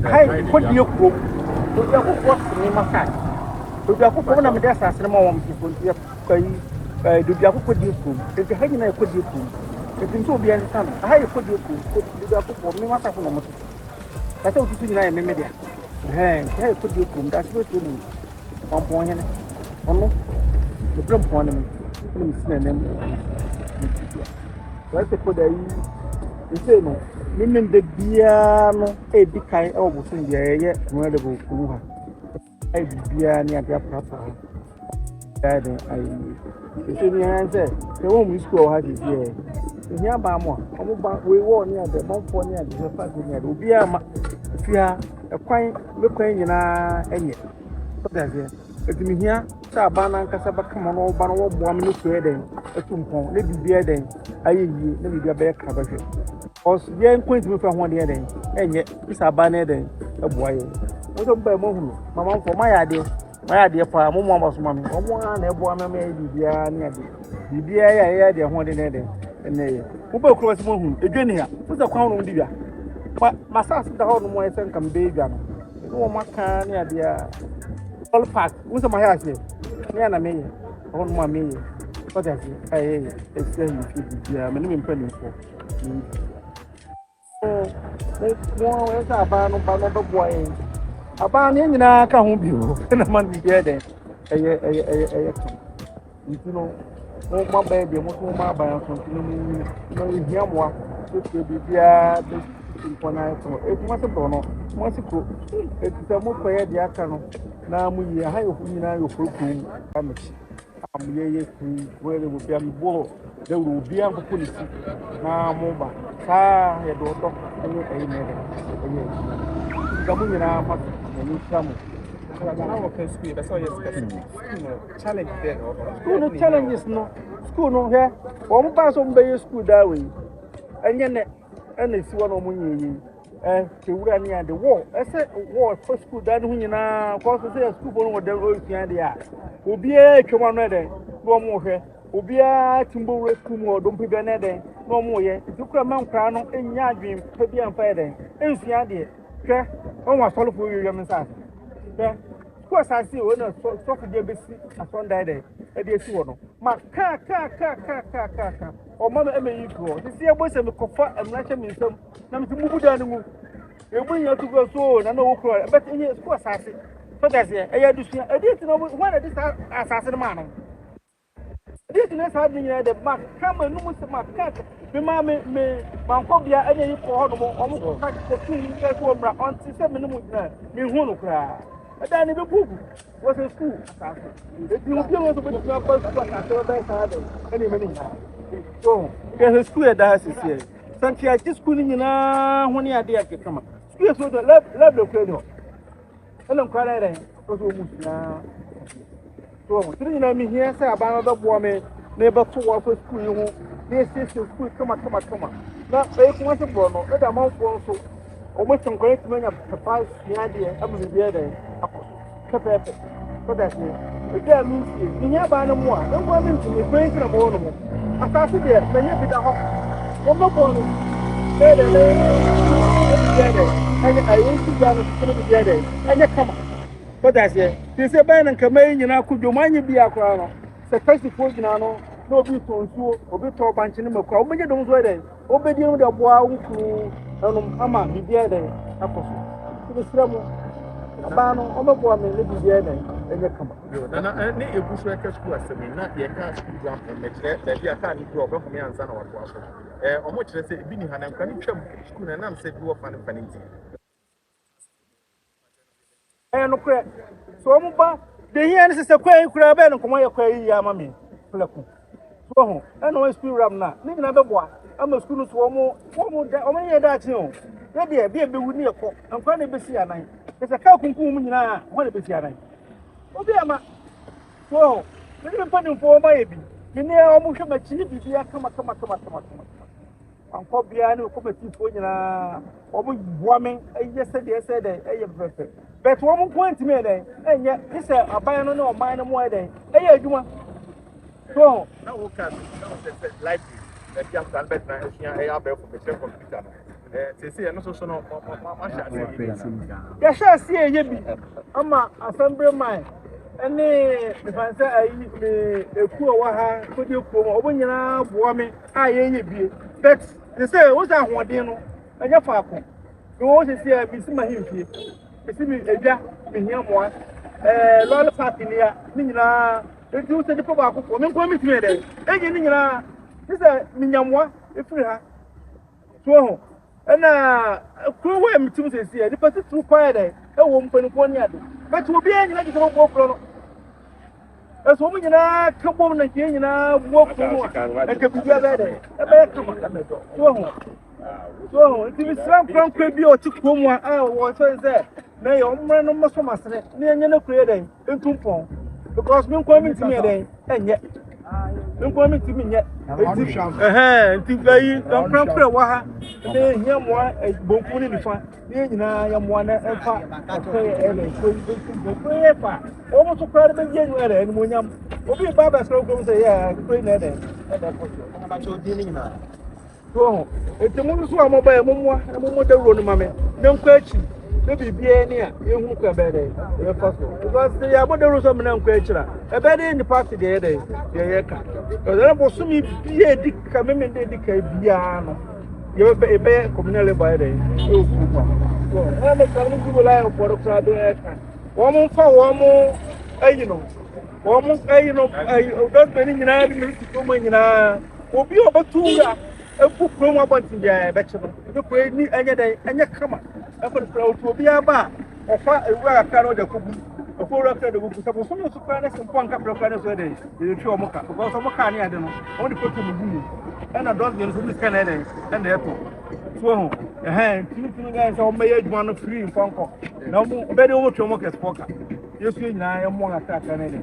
Hi, Kodie Krom. Deduako Kodie Krom. Deduako Krom na me dey asase na ma won people Deduako Kodie Krom. Enti ha nyina Kodie Krom. Enti nso obi an san. Ha Kodie Krom. Deduako Krom me masa na mo. Ka se otutu nyina me me dia. Ha Kodie Krom da se to ni. Pon hene. Ono. The problem pon me. Me sina nem. Wa se Kodie yi. Ise no. Meaning the piano, a big kind of thing, yet, incredible. I piano at their proper. That I see the answer. The one we school has it here. The near Bama, we were near the Mount near the Fatima, Ubia, if you are a quite looking in any. That's it. It's me here, Sabana, Casaba, come on, Bano, woman, look wedding, a tumpon, maybe be a day. I maybe be a bear cover. Os yen point me from one day then enye isa ba na den eboaye wo so ba mo hunu mama for my ade pa mo mo so mama omo na eboa mama e bibia na ade bibia ya de ho de den enye wo ba kuro so mo hunu edwani ha wo so kwan no ndi bia ma sas da ho no mo esen kam be bia no wo maka na ade a all park wo so ma ya se ni na me ho no ma me ko da se ai e se yi fi bibia me ni me mpani fo mo we sa ba no boy aba ne nyina ka ho bio na man bi de eye no ma ba de mo so ma ba so no hia mo so bi bia de impona so e kuma se bro no mo se ko e ti mo ko ye de aka no na mu yi ha yo nyina yo furkum amachi amuyeye ku wele bu bia mbo de ru bia ko polisi na mo ba sa ya do to ni ayi ne de ga mu nyina ma ni samu na wo kan school that's all yes challenge there no challenges no school no he o mo ba so mbe school da we enye ne ena si wo no mo nyi kewura ni ade wo ese wo for school da no nyina ko so say school bo no de o fian de a obi e twoma no de no mo hwe obi a timbo we school mo do mpi be ne de no mo ye dukura man kra no enya adwen pa bi amfa de enfian de hwe on wa solo fo yeye mensa hwe ko asase o na so fo de besi asonda de e de esi wo no ma ka o ma me yi ko si e bo se me kofa emrache mi nsam na me mu buda ne mu ebu nya tu go so na no wo but enye ko asase so that's it e ya dusia e dey no one dey asase no ma no this is how the ma come no mu se ma ka me ma ko bia enye yi ko ho no mo ko ka ko tu ni ka ko mra on ti se me no mu na me hu no kra e da ni be bugu was a school asase e ti mu bia wo so be tu pa asase ba sa da eni me ni so ke school da asase santi a school ni na ho ni ade akekama school so the lab the credit elen kwara ere so mu na so tiri na mi hia say aba no bo me na be to wo for school yi ho na ese school kama na e kuma se bro no e da man fo so o mo tin ko e tuma nya papa nya de abu bi de pepe so that e ga mi si mi nya ba no mo a e ko mi tin ko e kra mo no mo asase de me nya bi da ho o mo bo no de and I used to go together and you come. But that's it. They say, Ben and Kamay, you know, could you mind you be a crown? The first before you know, no be to you, or be to a bunch in the crowd, but you don't wait then. Obey you the boy who Ama, be there then. To the Sremo, a ban on the boy may live there then, and you come. And I need a bush record school as me, not the account school and make that you can't grow up for me and son or what. Or much they say, Binny Hanam, can you come school and I'm said you are funny. No crack. So, the year is a quay crab and come away quay yammy. So, I know a school ram now. Leave another boy. I'm a school to one more that you. Maybe be a bit with me a cock and finally be see a night. It's a cow cum now, one be see a night. Oh, dear, ma. So, little putting for my baby. You near almost a chief, come. Uncle Biano come for you now. Woman, yesterday said, I perfect. But one point to me, and yet, it's a biano no minor more day. Hey, you want so now, who can library that you have done better? I have a computer. say no so no ya sha see ye bi ama assembly man ene me fan say ayi me eku o wa ha Kodie Krom obo nyina boa me a ye nye bie but they say wo sa hoden no anya faako me wo se see bi sima himfie esi mi edwa me hia moa lol party ni ya ni nyina etu se de po ba ko me nko mi timi de enyi ni nyina ni se mi nyamwa efiri ha so na kuro we mitum sesi e dipa tutu kwa de e wo mpaniko ni ade but obi anyina gise wo kuro no eso mu nyina ka bom na ke nyina wo kuro e ka bibia be de e be ka maka me do so ti mi sram kran kwa bi o ti kuro mu a wo so se na ye omre no mo so masere na enye na kuro de entumpon because me nko mi timi de enye nko mi timi nye ti gayi kan kran wa ha ne hia mo bonku ni nifa ne nyina ya mo na efa ele ko efa o mo so kra de be nyu ele ni mo nyam obi ba ba so ko say ya ko na de ko so ba cho di ni na so eti mo so mo ba mo da ro no mame ne nko achi ne bibie ni a ehunu ko be de e fa so because ya mo da ro so me na nko achira e be de ni party de de ye ka o da bo so mi bie di ka me de di ka bia no ye be communal labor de o ku kwa so na me ka ni ku la o por kra do e ka wo mo fa wo mo ayi no wo mo ayi no o do be ni nyina bi mi ko mo nyina obi o batura e ku Krom abontin de be che no ko ni enye de enye kama e ko pra o obi aba o fa ewura aka no de kubu o fo ura aka de kubu so so no so kwa na sempo anka pra kwa na so de ye twa mo ka because mo ka ni ade no o de foto mo gu na dos de so mi scan na de na e to so ho tinu guys o me ye adwuma no free mfonko na mo be de o twa mo ka spoka yesu nyina ye mo aka aka na de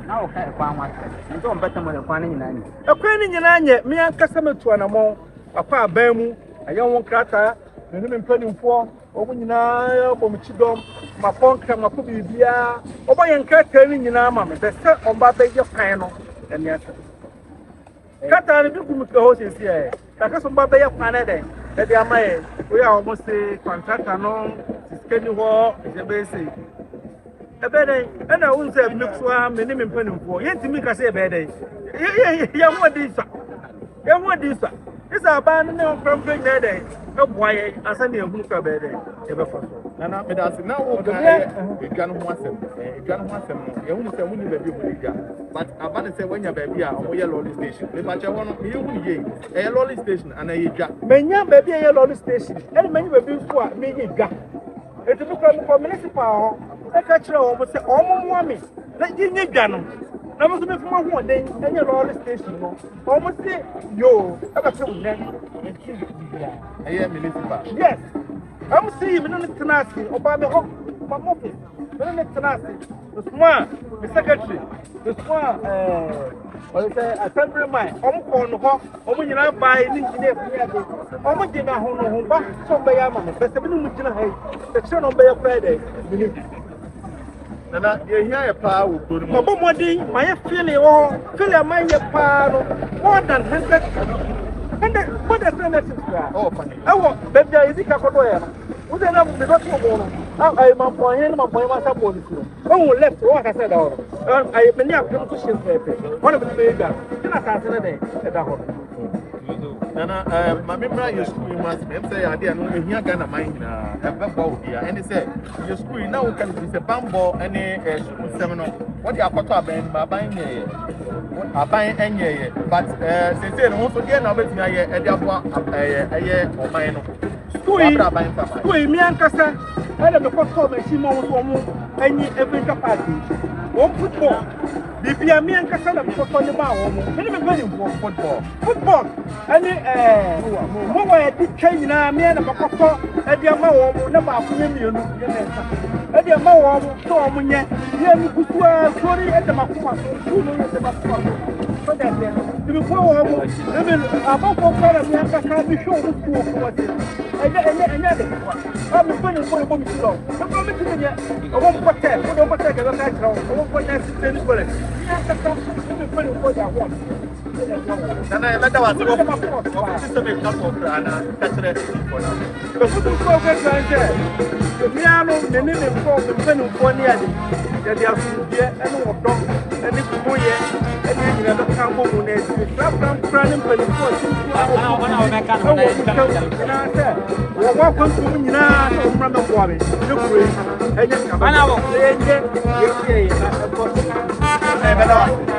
na o ka kwa nwa nto o beta mo de kwa na nyina ni e kwa ni nyina nye me ankasa metu anamo akwa aban mu aye won krata ne me mpanimfo obo nyina bom chidom ma ponka ma ko bibia obo yen krata ni nyina ma me be se o ba be ye kan no ene asa kata ni bi ku ko ho sisi e ka so ba be ye kan na de e de amaye we a o mo se contractor no siskeni ho je be se ebe de na unse mixwa me ni me mpanimfo yentimi ka se ebe de ye ho di sa isa ba ne on from na de e boye asa ne ehunu ka be de e be fa so na me da se na wo ka edwa no ho asem no ye hu se mu ni ba bi ho edwa but abane se wanya ba bi a omo ye lolly station me ba che ho no ye hu ye e lolly station ana ye dwa menya ba bi ye lolly station e menya ba bi so a me ye dwa etu bi kra mo municipal ho e ka kire wo mo se omo mo mi na ye nye dwa no na mo so me fuma ho den enye lolly station no omo se yo e ba se unne eye municipal yes I'm seeing me no tenacity oba me ho ma mo pe me no tenacity the small the secretary the small or say assembly man ko no ho omo nyina bai ni engineer fi ade omo je na ho no ho ba so be ya ma me be se me no mu gina hai the channel be ya friday na ye hia ye pa wo ko no mo modin my feeling wo feel my ye pa no more than 100 what the senators oh funny ewo baby is ka kodo ya no wo de na me do to mo no ai ma po hin ma po ma sa po ni no o left wo ka say da ho ai me ni apem ko shin pepe one of me ga na ka se de da ho nana ma memra ye school mas me say ade no ehia ga na man na e be bo dia ene say ye school na wo kan bi se bambo ene school sem no what dey akoto aban ma aban nye aban enye ye but say no so dey na obetimi aye e dey aboa eye oman no school mi ankasa ele me koto me si mo so mo enyi every party o football bibia mi ankasa na me koto ni ma wo mo me me football ani mo wa di twan na me na koto e dey ma wo mo na ba ko nye mienu ye na nsa e dey ma wo mo so mo nye ye mi kutua sori e dey ma kuma so no ye dey ma kuma so that the before wo mo e me abofo kwara mi ankasa bi show mo school ko wate enye de kwa a me fani ko mo mi lo ko mi ti nye o mo pote o do pote ke do ka kra o mo pote si te ni kole ya ka ta me fani ko ya wo Nana, let us go for system of Caprana, Catcher for now. The football program said, the piano, the name for the penny for near the Yasuya and what dog and the Kuya and the other campo who is the Trapram Cranning Penny for 6 hours. And I said, well, welcome to Mina from the Wally. Look, and you come on,